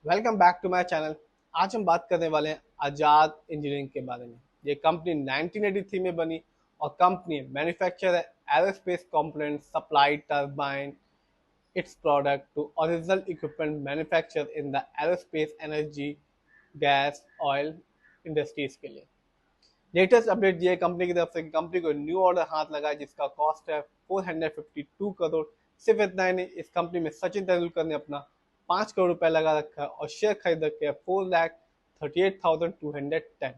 Welcome back to my channel. आज हम बात करने वाले हैं आजाद इंजीनियरिंग के बारे में। ये कंपनी 1983 में बनी और कंपनी मैन्युफैक्चर है aerospace component supply turbine its product to original equipment manufactured in the aerospace energy gas oil industries के लिए। लेटेस्ट अपडेट ये कंपनी की तरफ से कि कंपनी को न्यू ऑर्डर हाथ लगा है जिसका कॉस्ट है 452 करोड़। सिर्फ इतना ही नहीं, इस कंपनी में सचिन तेंदुलकर ने अपना 5 करोड़ रुपए लगा रखा है और शेयर खरीद रखे हैं 4,38,210।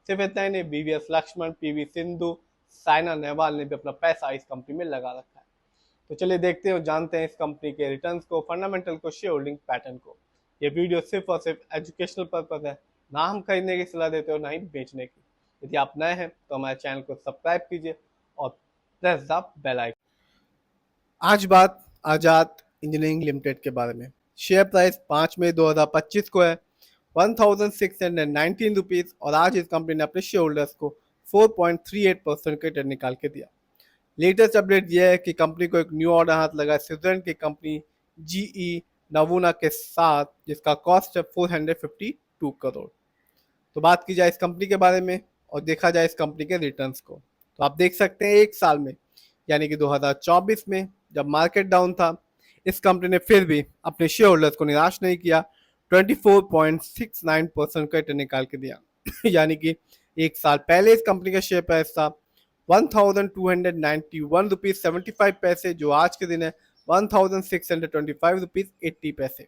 सिर्फ इतना ही नहीं, वीवीएस लक्ष्मण, पीवी सिंधु, साइना नेहवाल ने भी अपना पैसा इस कंपनी में लगा रखा है। तो चलिए देखते हैं और जानते हैं इस कंपनी के रिटर्न्स को, फंडामेंटल को, शेयर होल्डिंग पैटर्न को। ये वीडियो सिर्फ और सिर्फ एजुकेशनल पर्पज है, ना हम खरीदने की सलाह देते हो ना ही बेचने की। यदि आप नए हैं तो हमारे चैनल को सब्सक्राइब कीजिए और प्रेस द बेल आइकन। आज बात आजाद इंजीनियरिंग लिमिटेड के बारे में। शेयर प्राइस 5 मई 2025 को है 1619 रुपीज और आज इस कंपनी ने अपने शेयर होल्डर्स को 4.38% के रिटर्न निकाल के दिया। लेटेस्ट अपडेट यह है कि कंपनी को एक न्यू ऑर्डर हाथ लगा है स्विट्जरलैंड की कंपनी जीई नवूना के साथ जिसका कॉस्ट है 452 करोड़। तो बात की जाए इस कंपनी के बारे में और देखा जाए इस कंपनी के रिटर्न्स को, तो आप देख सकते हैं एक साल में यानी कि 2024 में जब मार्केट डाउन था, इस कंपनी ने फिर भी अपने शेयर होल्डर्स को निराश नहीं किया, 24.69% का रिटर्न निकाल के दिया। यानी कि एक साल पहले इस कंपनी का शेयर प्राइस था 1291 रुपीज 75 पैसे, जो आज के दिन है 1625 रुपीज 80 पैसे।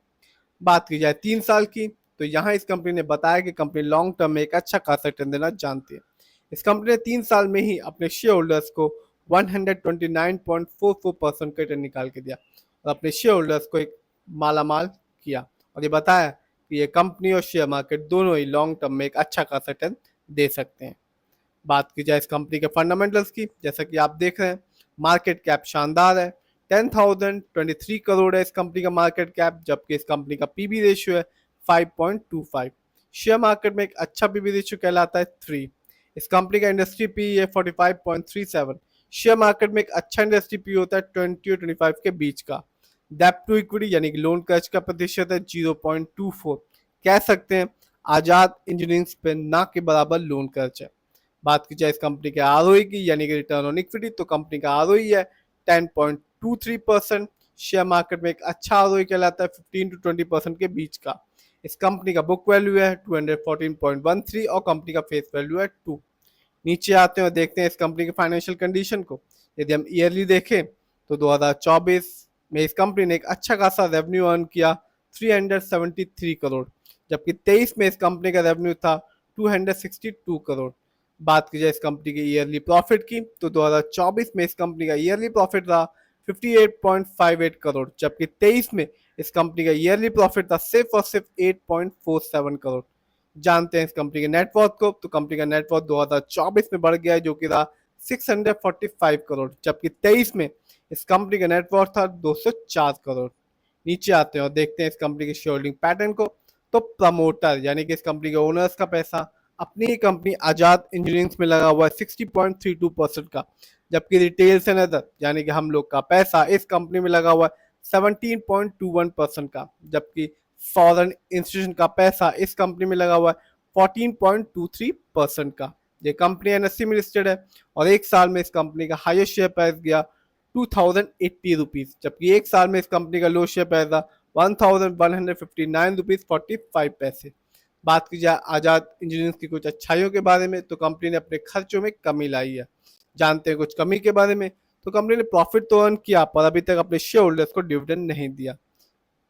बात की जाए 3 साल की, तो यहाँ इस कंपनी ने बताया कि कंपनी लॉन्ग टर्म में एक अच्छा खासा रिटर्न देना जानती है। इस कंपनी ने 3 साल में ही अपने शेयर होल्डर्स को 129.44% का रिटर्न निकाल के दिया और अपने शेयर होल्डर्स को एक मालामाल किया और ये बताया कि ये कंपनी और शेयर मार्केट दोनों ही लॉन्ग टर्म में एक अच्छा खासा रिटर्न दे सकते हैं। बात की जाए इस कंपनी के फंडामेंटल्स की, जैसा कि आप देख रहे हैं मार्केट कैप शानदार है, 10,023 करोड़ है इस कंपनी का मार्केट कैप, जबकि इस कंपनी का पीबी रेशियो है 5.25। शेयर मार्केट में एक अच्छा पीबी रेशियो कहलाता है 3। इस कंपनी का इंडस्ट्री पी है 45.37। शेयर मार्केट में एक अच्छा इंडस्ट्री पी होता है 20 और 25 के बीच का। डेप्ट टू इक्विटी यानी कि लोन कर्ज का प्रतिशत है 0.24। कह सकते हैं आजाद इंजीनियरिंग पे ना के बराबर लोन कर्ज है। बात की जाए इस कंपनी के आरओई की यानी कि रिटर्न ऑन इक्विटी, तो कंपनी का आरओई है 10.23%। शेयर मार्केट में एक अच्छा आरओई कहलाता है 15 to 20% के बीच का। इस कंपनी का बुक वैल्यू है 214.13 और कंपनी का फेस वैल्यू है 2। नीचे आते हैं और देखते हैं इस कंपनी के फाइनेंशियल कंडीशन को। यदि हम ईयरली देखें तो 2024 में इस कंपनी ने एक अच्छा खासा रेवेन्यू अर्न किया 373 करोड़, जबकि 23 में इस कंपनी का रेवेन्यू था 262 करोड़। बात की जाए इस कंपनी के ईयरली प्रॉफिट की, तो 2024 में इस कंपनी का ईयरली प्रॉफिट था 58.58 करोड़, जबकि 23 में इस कंपनी का ईयरली प्रॉफिट था सिर्फ और सिर्फ 8.47 करोड़। जानते हैं इस कंपनी के नेटवर्थ को, तो कंपनी का नेटवर्थ 2024 में बढ़ गया है जो कि था 645 करोड़, जबकि 23 में इस कंपनी का नेटवर्थ था 204 करोड़। नीचे आते हैं और देखते हैं इस कंपनी के शेयर होल्डिंग पैटर्न को, तो प्रमोटर यानी कि इस कंपनी के ओनर्स का पैसा अपनी ही कंपनी आजाद इंजीनियरिंग में लगा हुआ है 60.32% का, जबकि रिटेल्स एंड अदर यानी कि हम लोग का पैसा इस कंपनी में लगा हुआ है 17.21% का, जबकि फॉरेन इंस्टीट्यूशन का पैसा इस कंपनी में लगा हुआ है 14.23% का। ये कंपनी एनएससी में लिस्टेड है और एक साल में इस कंपनी का हाईएस्ट शेयर प्राइस गया 2080 रुपीज, जबकि एक साल में इस कंपनी का लो शेयर प्राइस था 1159 रुपीज 45 पैसे। बात की जाए आजाद इंजीनियरिंग की कुछ अच्छाइयों के बारे में, तो कंपनी ने अपने खर्चों में कमी लाई है। जानते हैं कुछ कमी के बारे में, तो कंपनी ने प्रॉफिट तो अर्न किया पर अभी तक अपने शेयर होल्डर्स को डिविडेंड नहीं दिया।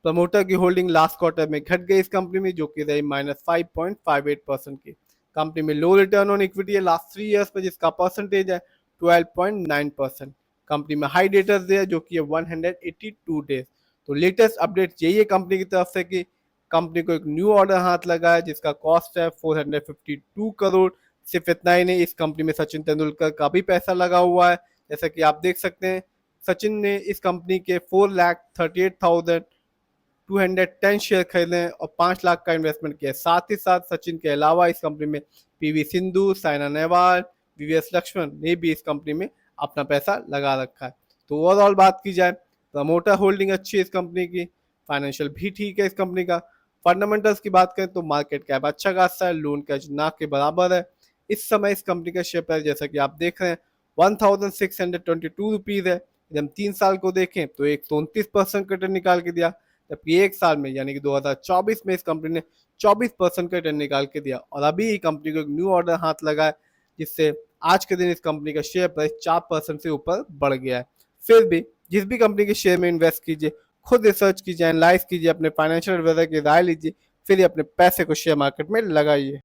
प्रमोटर की होल्डिंग लास्ट क्वार्टर में घट गई इस कंपनी में, जो कि रही -5.58% की। कंपनी में लो रिटर्न ऑन इक्विटी है लास्ट 3 ईयर्स में, जिसका परसेंटेज है 12.9%। कंपनी में हाई डेटर्स है जो कि 182 डेज। तो लेटेस्ट अपडेट यही है कंपनी की तरफ से कि कंपनी को एक न्यू ऑर्डर हाथ लगा है जिसका कॉस्ट है 452 करोड़। सिर्फ इतना ही नहीं, इस कंपनी में सचिन तेंदुलकर का भी पैसा लगा हुआ है। जैसा कि आप देख सकते हैं सचिन ने इस कंपनी के 4,38,210 शेयर खरीदे हैं और 5 लाख का इन्वेस्टमेंट किया। साथ ही साथ सचिन के अलावा इस कंपनी में पीवी सिंधु, साइना नेहवाल, वीवीएस लक्ष्मण ने भी इस कंपनी में अपना पैसा लगा रखा है। तो ओवरऑल बात की जाए प्रमोटर होल्डिंग अच्छी है इस कंपनी की, फाइनेंशियल भी ठीक है इस कंपनी का, फंडामेंटल्स की बात करें तो मार्केट कैप अच्छा खासा है, लोन कैच ना के बराबर है। इस समय इस कंपनी का शेयर प्राइस जैसा कि आप देख रहे हैं 1622 रुपीज है। यदि हम 3 साल को देखें तो 129% का रिटर्न निकाल के दिया, जबकि एक साल में यानी कि 2024 में इस कंपनी ने 24% का रिटर्न निकाल के दिया। और अभी ही कंपनी को एक न्यू ऑर्डर हाथ लगा है, जिससे आज के दिन इस कंपनी का शेयर प्राइस 4% से ऊपर बढ़ गया है। फिर भी जिस भी कंपनी के शेयर में इन्वेस्ट कीजिए, खुद रिसर्च कीजिए, एनालाइज कीजिए, अपने फाइनेंशियल एडवाइजर की राय लीजिए, फिर ही अपने पैसे को शेयर मार्केट में लगाइए।